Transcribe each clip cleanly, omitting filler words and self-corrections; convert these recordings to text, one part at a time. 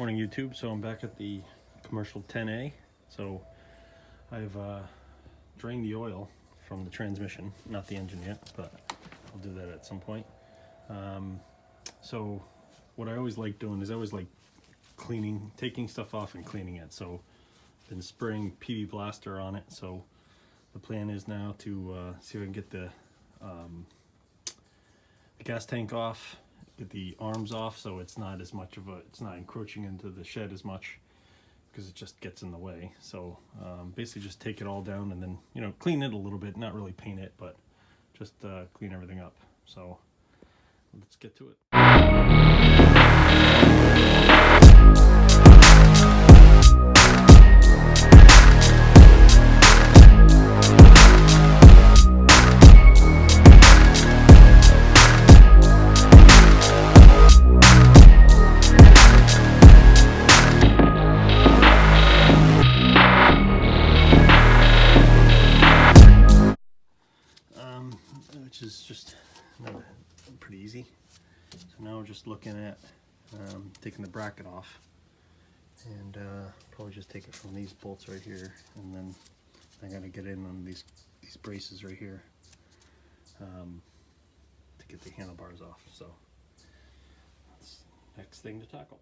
Morning YouTube. So I'm back at the commercial 10A. So I've drained the oil from the transmission, not the engine yet, but I'll do that at some point. So what I always like doing is I always like cleaning, taking stuff off and cleaning it. So I've been spraying PV Blaster on it. So the plan is now to see if I can get the gas tank off, get the arms off, so it's not as much of a, it's not encroaching into the shed as much because it just gets in the way. So basically just take it all down and then, you know, clean it a little bit, not really paint it, but just clean everything up. So let's get to it. Which is just pretty easy. So now we're just looking at taking the bracket off, and probably just take it from these bolts right here, and then I gotta get in on these braces right here to get the handlebars off. So that's the next thing to tackle.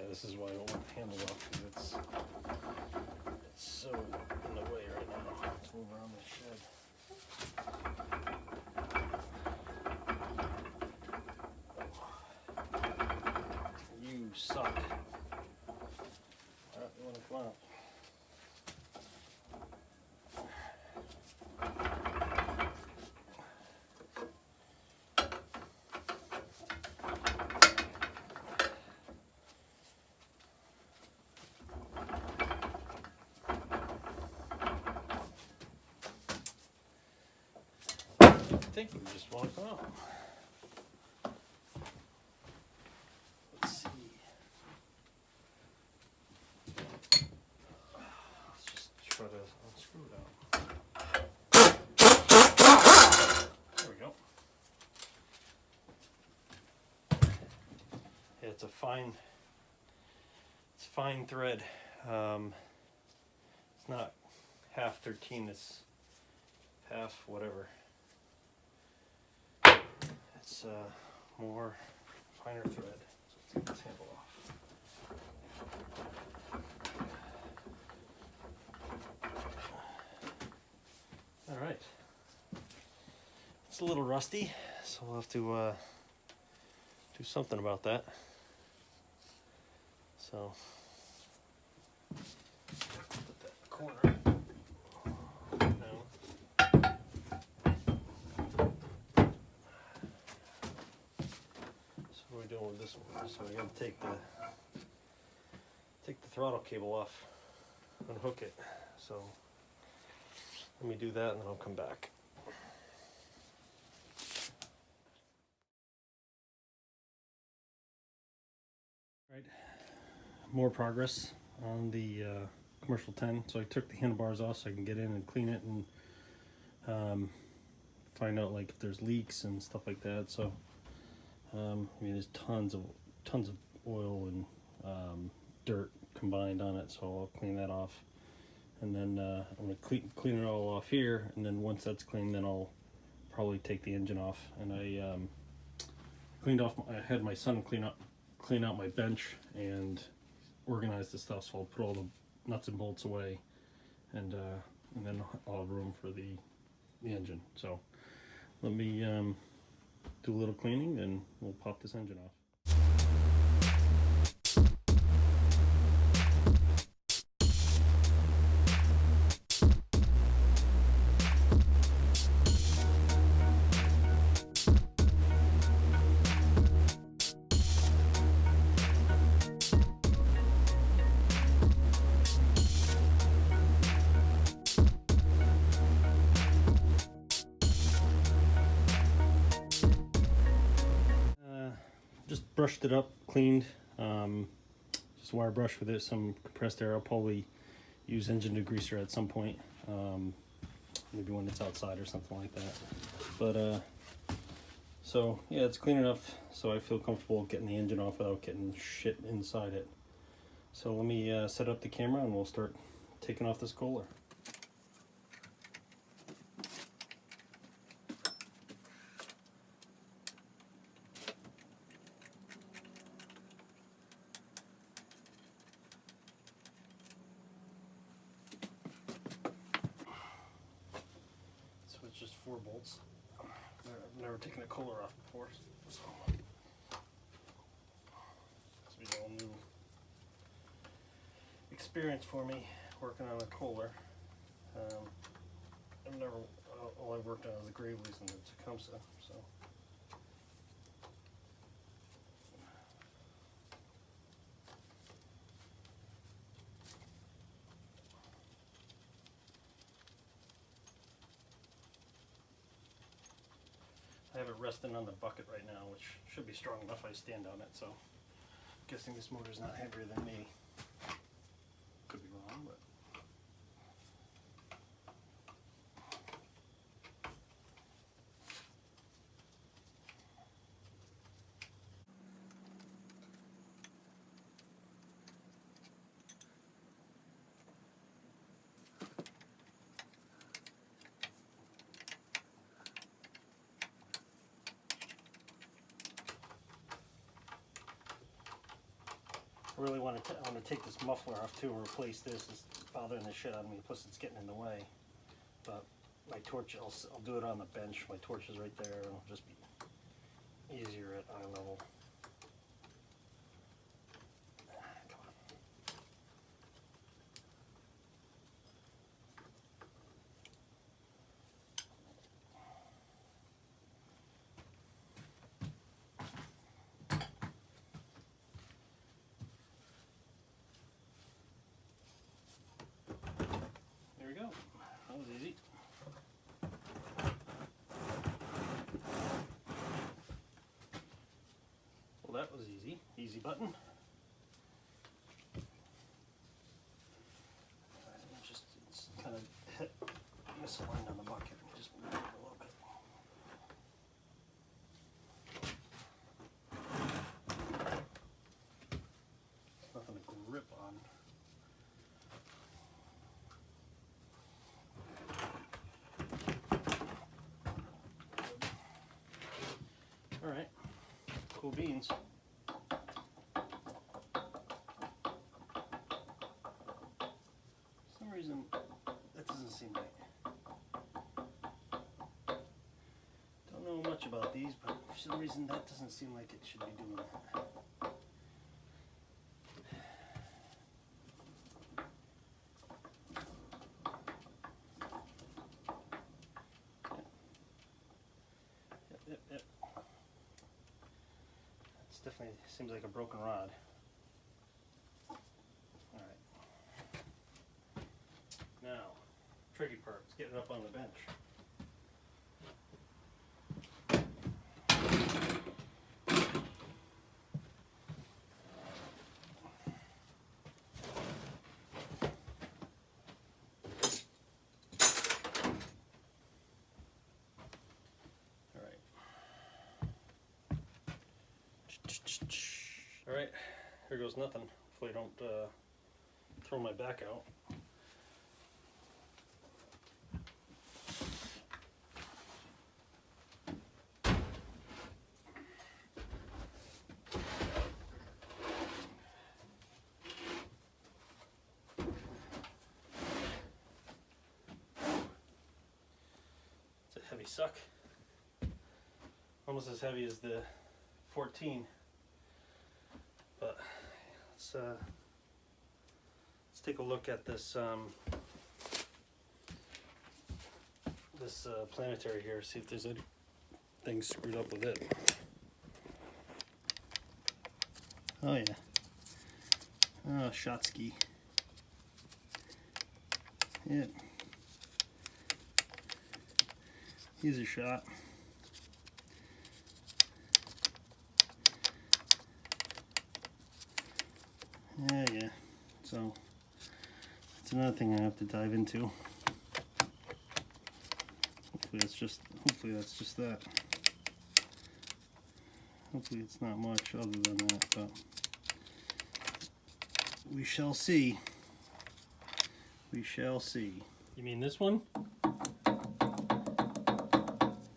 This is why I don't want the handle off, because it's so in the way right now. Let's move around the shed. You suck. Alright, you want to come out? I think we just want to come out. Let's see. Let's just try to unscrew it out. There we go. Yeah, it's fine thread. It's not half 13, it's half whatever. It's more finer thread. So let's get this handle off. All right. It's a little rusty, so we'll have to do something about that. So put that in the corner. What are we doing with this one? So we got to take the throttle cable off, unhook it. So let me do that and then I'll come back. Right, more progress on the commercial 10. So I took the handlebars off so I can get in and clean it and find out like if there's leaks and stuff like that. So I mean, there's tons of oil and dirt combined on it, so I'll clean that off, and then I'm gonna clean it all off here, and then once that's clean, then I'll probably take the engine off. And cleaned off. I had my son clean out my bench and organize the stuff. So I'll put all the nuts and bolts away, and then I'll have room for the engine. So let me do a little cleaning, and we'll pop this engine off. Just brushed it up, cleaned, just wire brush with it, some compressed air. I'll probably use engine degreaser at some point, maybe when it's outside or something like that. But so yeah, it's clean enough so I feel comfortable getting the engine off without getting shit inside it. So let me set up the camera and we'll start taking off this Kohler. It's just 4 bolts. I've never taken a Kohler off before, so this will be all new experience for me working on a Kohler. I've never, all I've worked on is the Gravely's and the Tecumseh, so. I have it resting on the bucket right now, which should be strong enough I stand on it, so I'm guessing this motor's not heavier than me. Could be wrong, but. I really want to take this muffler off too and replace this. It's bothering the shit out of me, plus it's getting in the way. But my torch, I'll do it on the bench. My torch is right there. It'll just be easier at eye level. Come on. There we go. That was easy. Well, that was easy. Easy button. Just it's kind of misaligned on the bucket. Just move it a little bit. Nothing to grip on. All right, cool beans. For some reason, that doesn't seem right. Don't know much about these, but for some reason that doesn't seem like it should be doing that. Yep. It's definitely seems like a broken rod. Alright. Now, tricky part is getting it up on the bench. Alright, here goes nothing. Hopefully I don't throw my back out. heavy suck. Almost as heavy as the 14. But let's take a look at this planetary here, see if there's anything screwed up with it. Oh yeah. Oh, shot ski. Yep. He's a shot. Yeah. So that's another thing I have to dive into. Hopefully that's just that. Hopefully it's not much other than that, but we shall see. We shall see. You mean this one?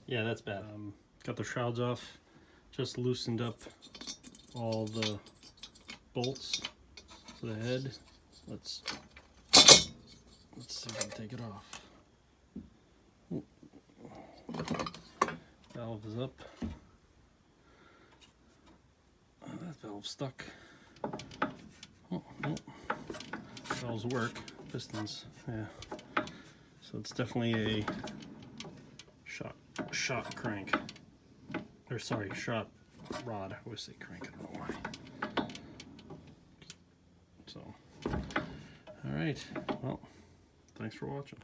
Yeah, that's bad. Got the shrouds off. Just loosened up all the bolts for the head. Let's see if I can take it off. Ooh. Valve is up. Oh, that valve's stuck. Oh. Valves work. Pistons, yeah. So it's definitely a shot crank. Or sorry, shot rod. I always say crank, I don't know why. So, alright, well, thanks for watching.